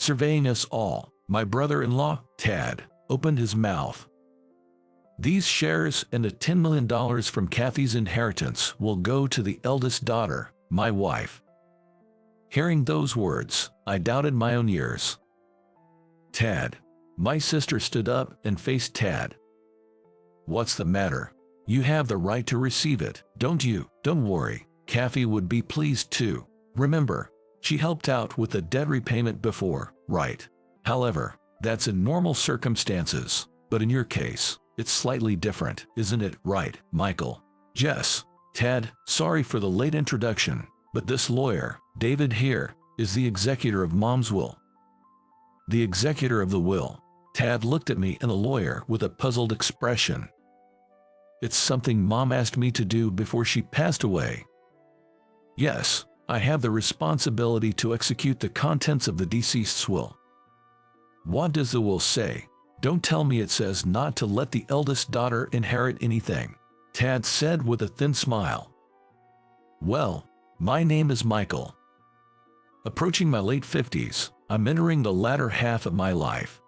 surveying us all. My brother-in-law, Tad, opened his mouth. These shares and the $10 million from Kathy's inheritance will go to the eldest daughter, my wife. Hearing those words, I doubted my own ears. Tad. My sister stood up and faced Tad. What's the matter? You have the right to receive it, don't you? Don't worry, Kathy would be pleased too. Remember, she helped out with the debt repayment before, right? However, that's in normal circumstances, but in your case, it's slightly different, isn't it, right, Michael? Jess. Tad, sorry for the late introduction, but this lawyer, David here, is the executor of Mom's will. The executor of the will. Tad looked at me and the lawyer with a puzzled expression. It's something Mom asked me to do before she passed away. Yes, I have the responsibility to execute the contents of the deceased's will. What does the will say? Don't tell me it says not to let the eldest daughter inherit anything, Tad said with a thin smile. Well, my name is Michael. Approaching my late 50s, I'm entering the latter half of my life.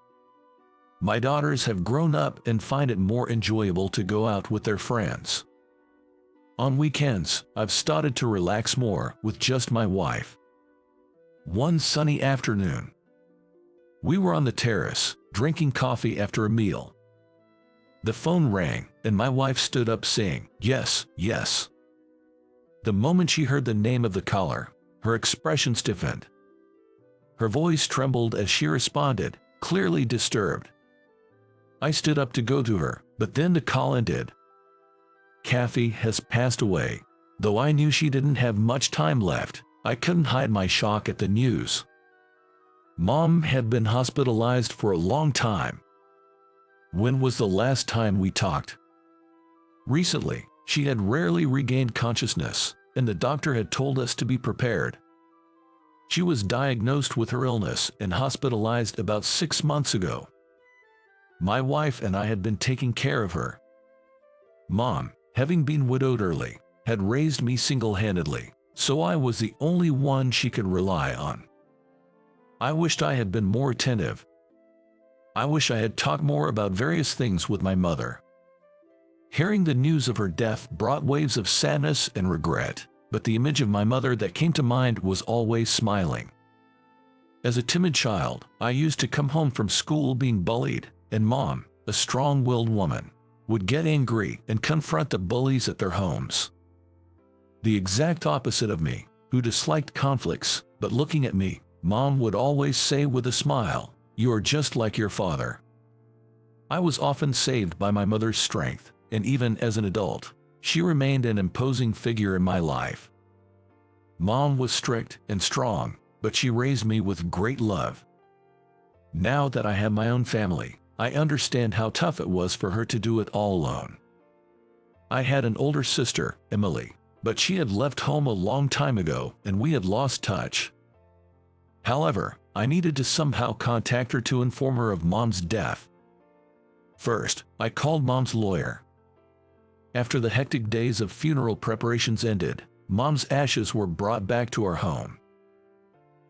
My daughters have grown up and find it more enjoyable to go out with their friends. On weekends, I've started to relax more with just my wife. One sunny afternoon, we were on the terrace, drinking coffee after a meal. The phone rang, and my wife stood up saying, "Yes, yes." The moment she heard the name of the caller, her expression stiffened. Her voice trembled as she responded, clearly disturbed. I stood up to go to her, but then the call ended. Kathy has passed away. Though I knew she didn't have much time left, I couldn't hide my shock at the news. Mom had been hospitalized for a long time. When was the last time we talked? Recently, she had rarely regained consciousness, and the doctor had told us to be prepared. She was diagnosed with her illness and hospitalized about 6 months ago. My wife and I had been taking care of her. Mom, having been widowed early, had raised me single-handedly, so I was the only one she could rely on. I wished I had been more attentive. I wish I had talked more about various things with my mother. Hearing the news of her death brought waves of sadness and regret, but the image of my mother that came to mind was always smiling. As a timid child, I used to come home from school being bullied, and Mom, a strong-willed woman, would get angry and confront the bullies at their homes. The exact opposite of me, who disliked conflicts, but looking at me, Mom would always say with a smile, "You are just like your father." I was often saved by my mother's strength, and even as an adult, she remained an imposing figure in my life. Mom was strict and strong, but she raised me with great love. Now that I have my own family, I understand how tough it was for her to do it all alone. I had an older sister, Emily, but she had left home a long time ago and we had lost touch. However, I needed to somehow contact her to inform her of Mom's death. First, I called Mom's lawyer. After the hectic days of funeral preparations ended, Mom's ashes were brought back to our home.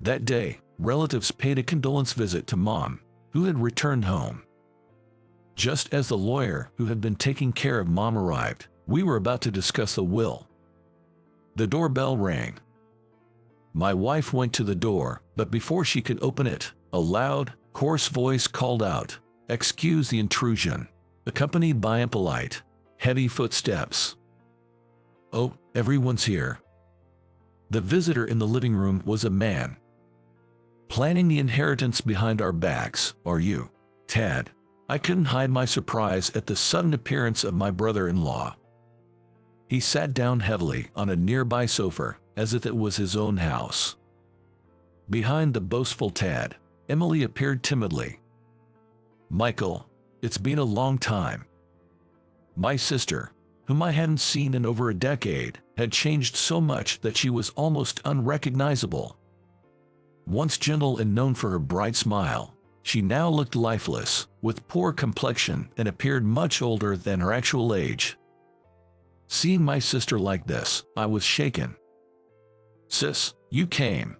That day, relatives paid a condolence visit to Mom, who had returned home. Just as the lawyer who had been taking care of Mom arrived, we were about to discuss the will. The doorbell rang. My wife went to the door, but before she could open it, a loud, hoarse voice called out, "Excuse the intrusion," accompanied by impolite, heavy footsteps. "Oh, everyone's here." The visitor in the living room was a man. "Planning the inheritance behind our backs, are you, Tad?" I couldn't hide my surprise at the sudden appearance of my brother-in-law. He sat down heavily on a nearby sofa, as if it was his own house. Behind the boastful Tad, Emily appeared timidly. "Michael, it's been a long time." My sister, whom I hadn't seen in over a decade, had changed so much that she was almost unrecognizable. Once gentle and known for her bright smile, she now looked lifeless, with poor complexion and appeared much older than her actual age. Seeing my sister like this, I was shaken. "Sis, you came.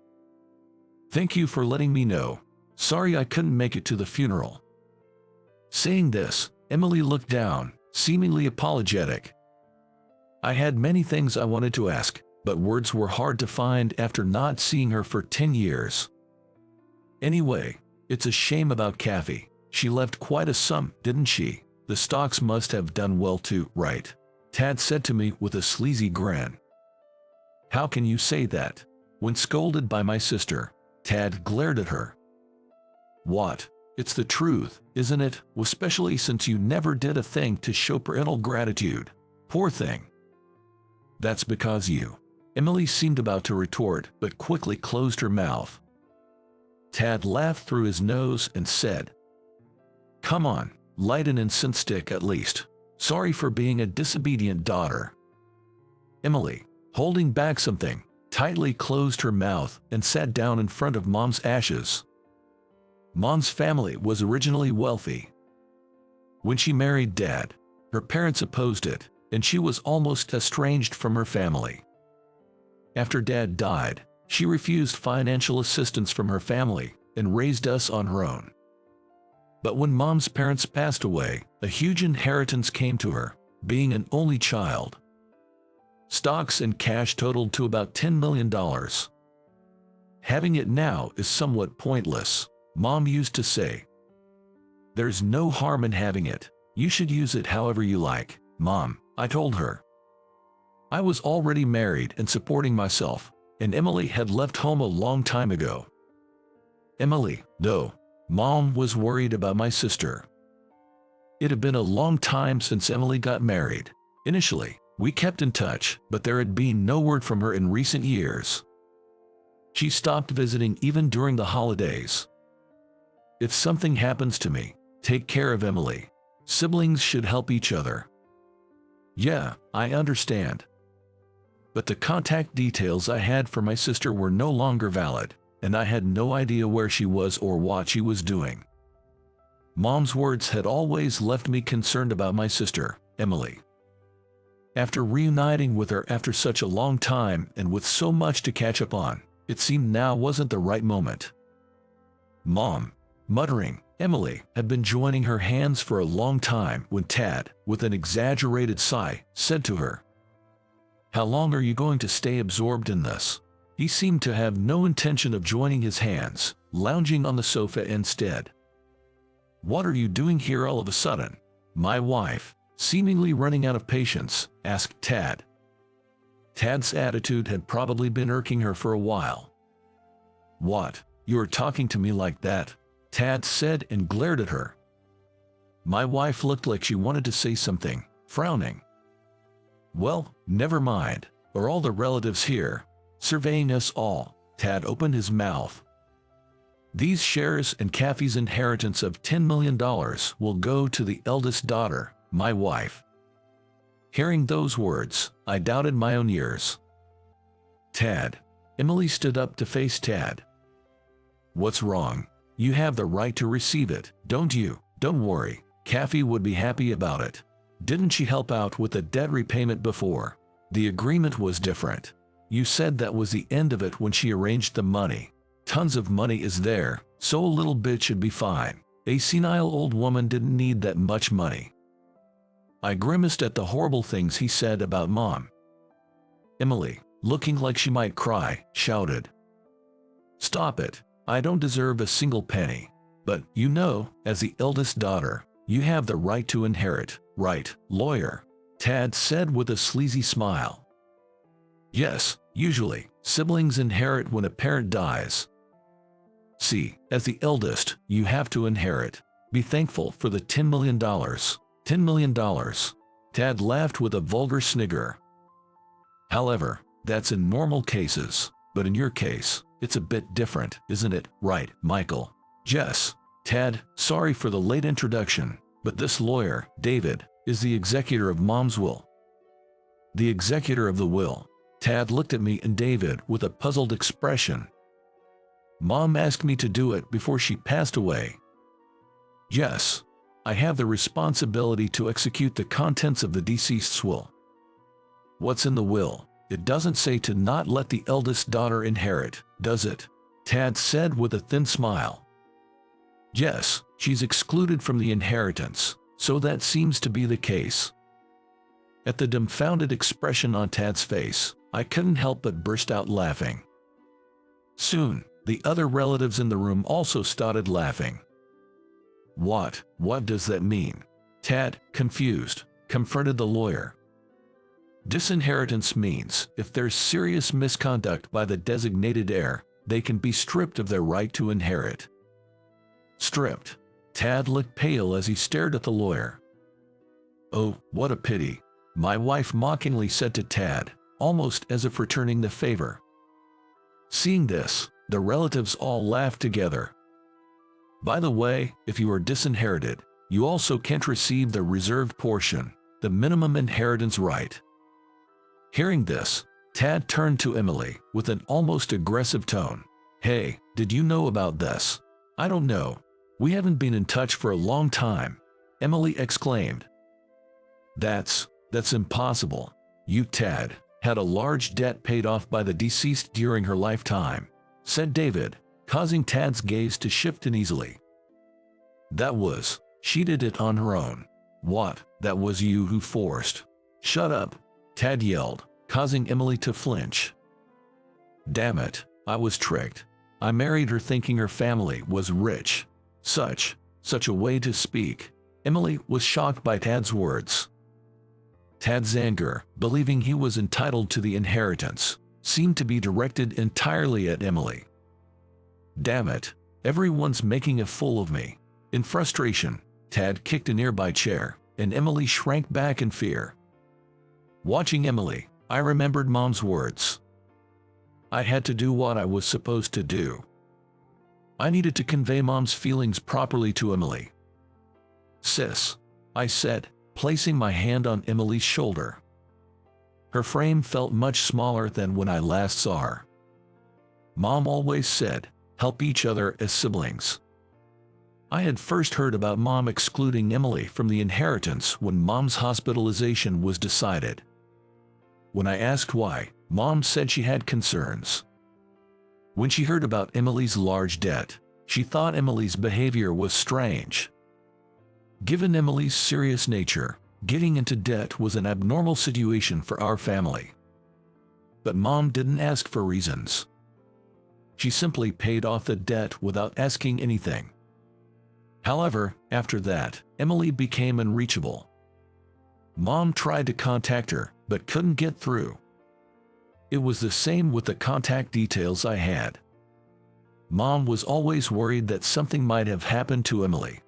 Thank you for letting me know," Sorry I couldn't make it to the funeral." Saying this, Emily looked down, seemingly apologetic. I had many things I wanted to ask, but words were hard to find after not seeing her for 10 years. "Anyway, it's a shame about Kathy. She left quite a sum, didn't she? The stocks must have done well too, right?" Tad said to me with a sleazy grin. "How can you say that?" When scolded by my sister, Tad glared at her. "What? It's the truth, isn't it? Especially since you never did a thing to show parental gratitude. Poor thing." "That's because you." Emily seemed about to retort, but quickly closed her mouth. Tad laughed through his nose and said, "Come on, light an incense stick at least. Sorry for being a disobedient daughter." Emily, holding back something, tightly closed her mouth and sat down in front of Mom's ashes. Mom's family was originally wealthy. When she married Dad, her parents opposed it, and she was almost estranged from her family. After Dad died, she refused financial assistance from her family and raised us on her own. But when Mom's parents passed away, a huge inheritance came to her, being an only child. Stocks and cash totaled to about $10 million. "Having it now is somewhat pointless," Mom used to say. "There's no harm in having it. You should use it however you like, Mom," I told her. I was already married and supporting myself, and Emily had left home a long time ago. Emily, though, Mom was worried about my sister. It had been a long time since Emily got married. Initially, we kept in touch, but there had been no word from her in recent years. She stopped visiting even during the holidays. "If something happens to me, take care of Emily. Siblings should help each other." "Yeah, I understand." But the contact details I had for my sister were no longer valid, and I had no idea where she was or what she was doing. Mom's words had always left me concerned about my sister, Emily. After reuniting with her after such a long time and with so much to catch up on, it seemed now wasn't the right moment. "Mom," muttering, Emily had been joining her hands for a long time when Tad, with an exaggerated sigh, said to her, "How long are you going to stay absorbed in this?" He seemed to have no intention of joining his hands, lounging on the sofa instead. "What are you doing here all of a sudden?" My wife, seemingly running out of patience, asked Tad. Tad's attitude had probably been irking her for a while. "What? You're talking to me like that?" Tad said and glared at her. My wife looked like she wanted to say something, frowning. "Well, never mind. Are all the relatives here?" Surveying us all, Tad opened his mouth. "These shares and Kathy's inheritance of $10 million will go to the eldest daughter, my wife." Hearing those words, I doubted my own ears. "Tad." Emily stood up to face Tad. "What's wrong? You have the right to receive it, don't you? Don't worry, Kathy would be happy about it. Didn't she help out with the debt repayment before? The agreement was different. You said that was the end of it when she arranged the money. Tons of money is there, so a little bit should be fine. A senile old woman didn't need that much money." I grimaced at the horrible things he said about Mom. Emily, looking like she might cry, shouted, "Stop it. I don't deserve a single penny. But, you know, as the eldest daughter, you have the right to inherit, right, lawyer?" Tad said with a sleazy smile. "Yes, usually, siblings inherit when a parent dies. See, as the eldest, you have to inherit. Be thankful for the $10 million. $10 million. Tad laughed with a vulgar snigger. "However, that's in normal cases, but in your case, it's a bit different, isn't it, right, Michael?" "Jess." "Tad, sorry for the late introduction, but this lawyer, David, is the executor of Mom's will." "The executor of the will?" Tad looked at me and David with a puzzled expression. "Mom asked me to do it before she passed away." "Yes. I have the responsibility to execute the contents of the deceased's will." "What's in the will? It doesn't say to not let the eldest daughter inherit, does it?" Tad said with a thin smile. Yes, she's excluded from the inheritance, so that seems to be the case. At the dumbfounded expression on Tad's face, I couldn't help but burst out laughing. Soon, the other relatives in the room also started laughing. What does that mean? Tad, confused, confronted the lawyer. Disinheritance means if there's serious misconduct by the designated heir, they can be stripped of their right to inherit. Stripped. Tad looked pale as he stared at the lawyer. Oh, what a pity, my wife mockingly said to Tad, almost as if returning the favor. Seeing this, the relatives all laughed together. By the way, if you are disinherited, you also can't receive the reserved portion, the minimum inheritance right. Hearing this, Tad turned to Emily with an almost aggressive tone. Hey, did you know about this? I don't know. We haven't been in touch for a long time, Emily exclaimed. That's impossible. You, Tad, had a large debt paid off by the deceased during her lifetime, said David, causing Tad's gaze to shift uneasily. She did it on her own. What, that was you who forced? Shut up, Tad yelled, causing Emily to flinch. Damn it, I was tricked. I married her thinking her family was rich. Such a way to speak. Emily was shocked by Tad's words. Tad's anger, believing he was entitled to the inheritance, seemed to be directed entirely at Emily. Damn it, everyone's making a fool of me. In frustration, Tad kicked a nearby chair, and Emily shrank back in fear. Watching Emily, I remembered Mom's words. I had to do what I was supposed to do. I needed to convey Mom's feelings properly to Emily. Sis, I said, placing my hand on Emily's shoulder. Her frame felt much smaller than when I last saw her. Mom always said, help each other as siblings. I had first heard about Mom excluding Emily from the inheritance when Mom's hospitalization was decided. When I asked why, Mom said she had concerns. When she heard about Emily's large debt, she thought Emily's behavior was strange. Given Emily's serious nature, getting into debt was an abnormal situation for our family. But Mom didn't ask for reasons. She simply paid off the debt without asking anything. However, after that, Emily became unreachable. Mom tried to contact her, but couldn't get through. It was the same with the contact details I had. Mom was always worried that something might have happened to Emily.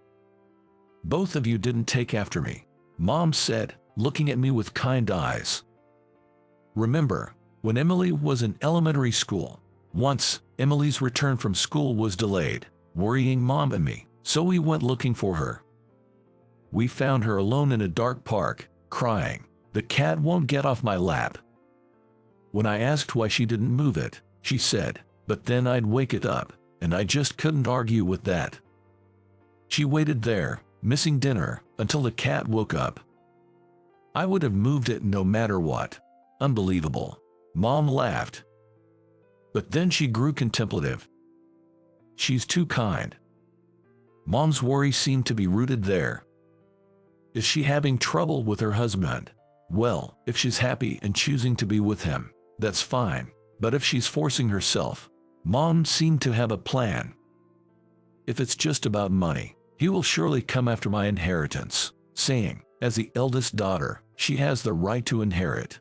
Both of you didn't take after me, Mom said, looking at me with kind eyes. Remember, when Emily was in elementary school, once Emily's return from school was delayed, worrying Mom and me, so we went looking for her. We found her alone in a dark park, crying, "The cat won't get off my lap." When I asked why she didn't move it, she said, "But then I'd wake it up, and I just couldn't argue with that." She waited there, missing dinner, until the cat woke up. I would have moved it no matter what. Unbelievable. Mom laughed. But then she grew contemplative. She's too kind. Mom's worry seemed to be rooted there. Is she having trouble with her husband? Well, if she's happy and choosing to be with him, that's fine. But if she's forcing herself, Mom seemed to have a plan. If it's just about money, he will surely come after my inheritance, saying, as the eldest daughter, she has the right to inherit.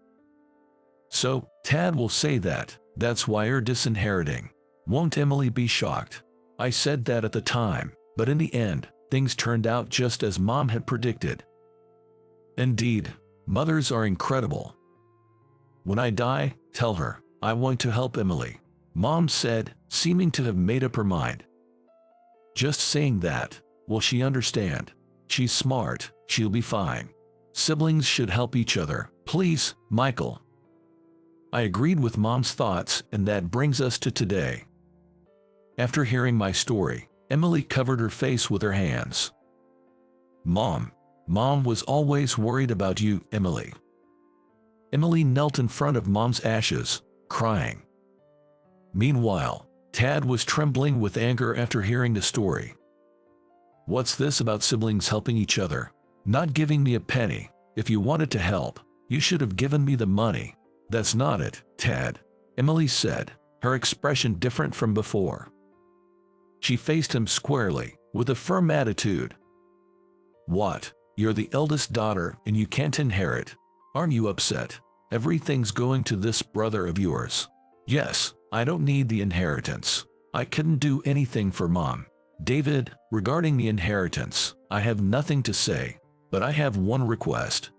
So, Tad will say that's why you're disinheriting. Won't Emily be shocked? I said that at the time, but in the end, things turned out just as Mom had predicted. Indeed, mothers are incredible. When I die, tell her, I want to help Emily, Mom said, seeming to have made up her mind. Just saying that, will she understand? She's smart, she'll be fine. Siblings should help each other, please, Michael. I agreed with Mom's thoughts, and that brings us to today. After hearing my story, Emily covered her face with her hands. Mom was always worried about you, Emily. Emily knelt in front of Mom's ashes, crying. Meanwhile, Tad was trembling with anger after hearing the story. What's this about siblings helping each other? Not giving me a penny. If you wanted to help, you should have given me the money. That's not it, Tad, Emily said, her expression different from before. She faced him squarely, with a firm attitude. What? You're the eldest daughter and you can't inherit. Aren't you upset? Everything's going to this brother of yours. Yes, I don't need the inheritance. I couldn't do anything for Mom. David, regarding the inheritance, I have nothing to say, but I have one request.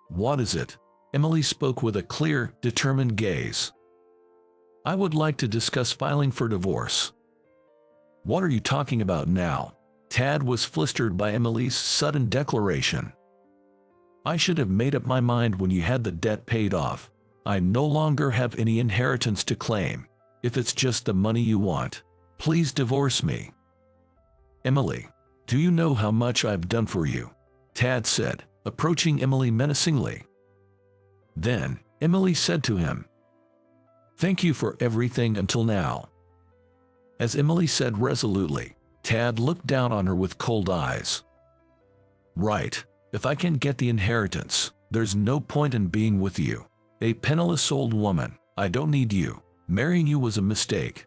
What is it? Emily spoke with a clear, determined gaze. I would like to discuss filing for divorce. What are you talking about now? Tad was flustered by Emily's sudden declaration. I should have made up my mind when you had the debt paid off. I no longer have any inheritance to claim. If it's just the money you want, please divorce me. Emily, do you know how much I've done for you? Tad said, approaching Emily menacingly. Then, Emily said to him, thank you for everything until now. As Emily said resolutely, Tad looked down on her with cold eyes. Right, if I can get the inheritance, there's no point in being with you. A penniless old woman, I don't need you. Marrying you was a mistake.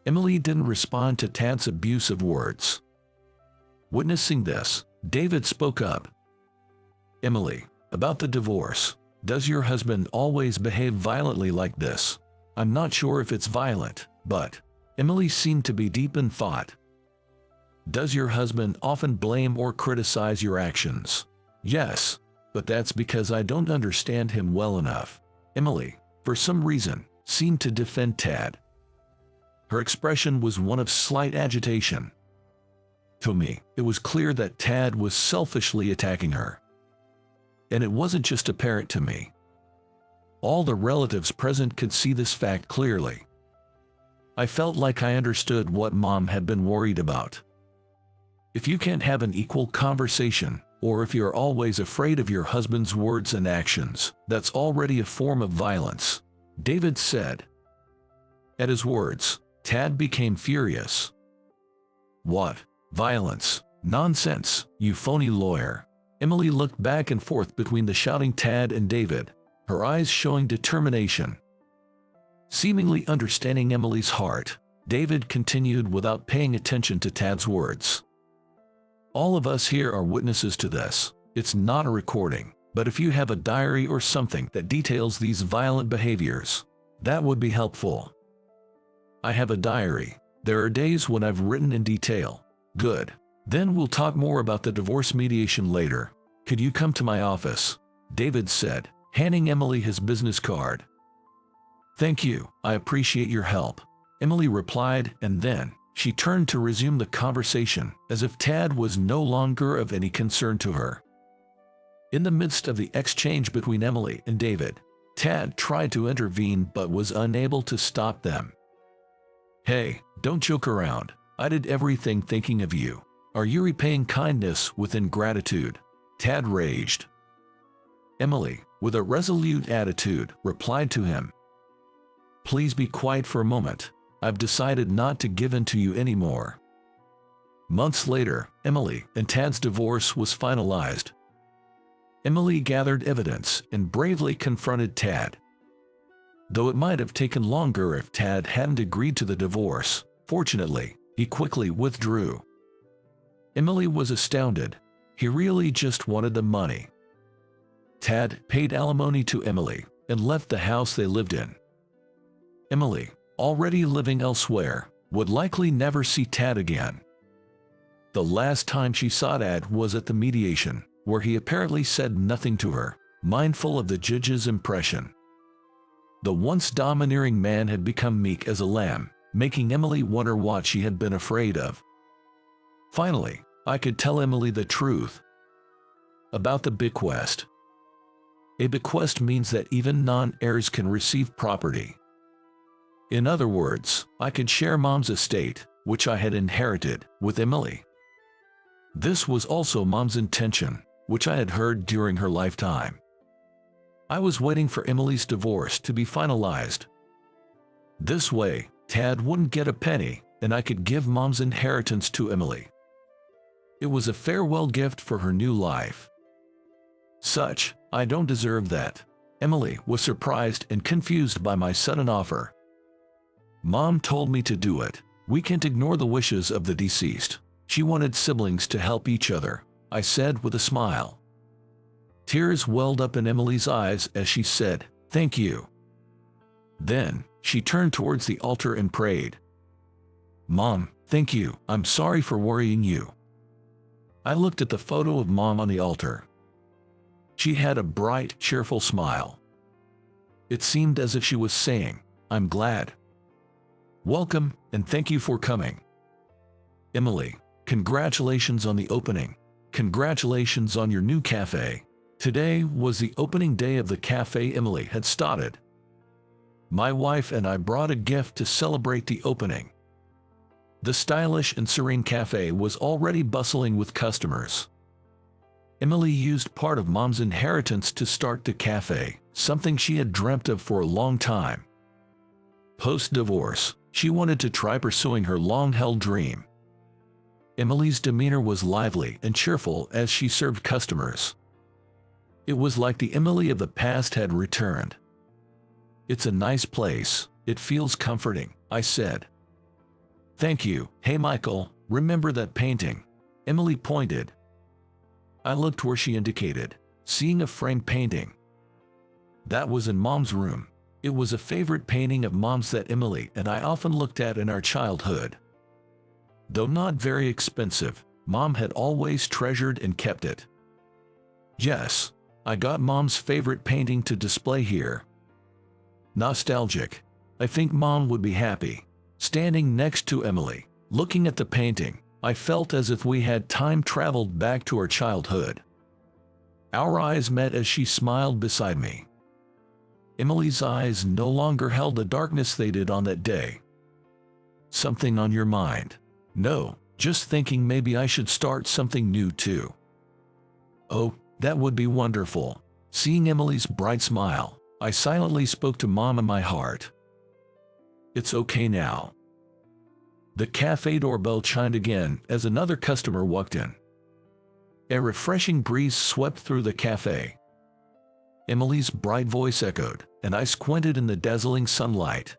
Emily didn't respond to Tad's abusive words. Witnessing this, David spoke up. Emily, about the divorce, does your husband always behave violently like this? I'm not sure if it's violent, but Emily seemed to be deep in thought. Does your husband often blame or criticize your actions? Yes, but that's because I don't understand him well enough. Emily, for some reason, seemed to defend Tad. Her expression was one of slight agitation. To me, it was clear that Tad was selfishly attacking her. And it wasn't just apparent to me. All the relatives present could see this fact clearly. I felt like I understood what Mom had been worried about. If you can't have an equal conversation, or if you're always afraid of your husband's words and actions, that's already a form of violence, David said. At his words, Tad became furious. What? Violence? Nonsense, you phony lawyer. Emily looked back and forth between the shouting Tad and David, her eyes showing determination. Seemingly understanding Emily's heart, David continued without paying attention to Tad's words. All of us here are witnesses to this. It's not a recording, but if you have a diary or something that details these violent behaviors, that would be helpful. I have a diary. There are days when I've written in detail. Good. Then we'll talk more about the divorce mediation later. Could you come to my office? David said, handing Emily his business card. Thank you, I appreciate your help, Emily replied, and then she turned to resume the conversation, as if Tad was no longer of any concern to her. In the midst of the exchange between Emily and David, Tad tried to intervene but was unable to stop them. Hey, don't joke around. I did everything thinking of you. Are you repaying kindness with ingratitude? Tad raged. Emily, with a resolute attitude, replied to him. Please be quiet for a moment. I've decided not to give in to you anymore. Months later, Emily and Tad's divorce was finalized. Emily gathered evidence and bravely confronted Tad. Though it might have taken longer if Tad hadn't agreed to the divorce, fortunately, he quickly withdrew. Emily was astounded. He really just wanted the money. Tad paid alimony to Emily and left the house they lived in. Emily, already living elsewhere, would likely never see Tad again. The last time she saw Tad was at the mediation, where he apparently said nothing to her, mindful of the judge's impression. The once domineering man had become meek as a lamb, making Emily wonder what she had been afraid of. Finally, I could tell Emily the truth about the bequest. A bequest means that even non-heirs can receive property. In other words, I could share Mom's estate, which I had inherited, with Emily. This was also Mom's intention, which I had heard during her lifetime. I was waiting for Emily's divorce to be finalized. This way, Tad wouldn't get a penny, and I could give Mom's inheritance to Emily. It was a farewell gift for her new life. Such, I don't deserve that. Emily was surprised and confused by my sudden offer. Mom told me to do it. We can't ignore the wishes of the deceased. She wanted siblings to help each other, I said with a smile. Tears welled up in Emily's eyes as she said, "Thank you." Then, she turned towards the altar and prayed. "Mom, thank you. I'm sorry for worrying you." I looked at the photo of Mom on the altar. She had a bright, cheerful smile. It seemed as if she was saying, "I'm glad. Welcome, and thank you for coming. Emily, congratulations on the opening. Congratulations on your new cafe." Today was the opening day of the cafe Emily had started. My wife and I brought a gift to celebrate the opening. The stylish and serene cafe was already bustling with customers. Emily used part of Mom's inheritance to start the cafe, something she had dreamt of for a long time. Post-divorce, she wanted to try pursuing her long-held dream. Emily's demeanor was lively and cheerful as she served customers. It was like the Emily of the past had returned. "It's a nice place. It feels comforting," I said. "Thank you. Hey Michael, remember that painting?" Emily pointed. I looked where she indicated, seeing a framed painting. That was in Mom's room. It was a favorite painting of Mom's that Emily and I often looked at in our childhood. Though not very expensive, Mom had always treasured and kept it. "Yes, I got Mom's favorite painting to display here." Nostalgic. I think Mom would be happy. Standing next to Emily, looking at the painting, I felt as if we had time traveled back to our childhood. Our eyes met as she smiled beside me. Emily's eyes no longer held the darkness they did on that day. "Something on your mind?" "No, just thinking maybe I should start something new too." "Oh, that would be wonderful." Seeing Emily's bright smile, I silently spoke to Mom in my heart. "It's okay now." The cafe doorbell chimed again as another customer walked in. A refreshing breeze swept through the cafe. Emily's bright voice echoed, and I squinted in the dazzling sunlight.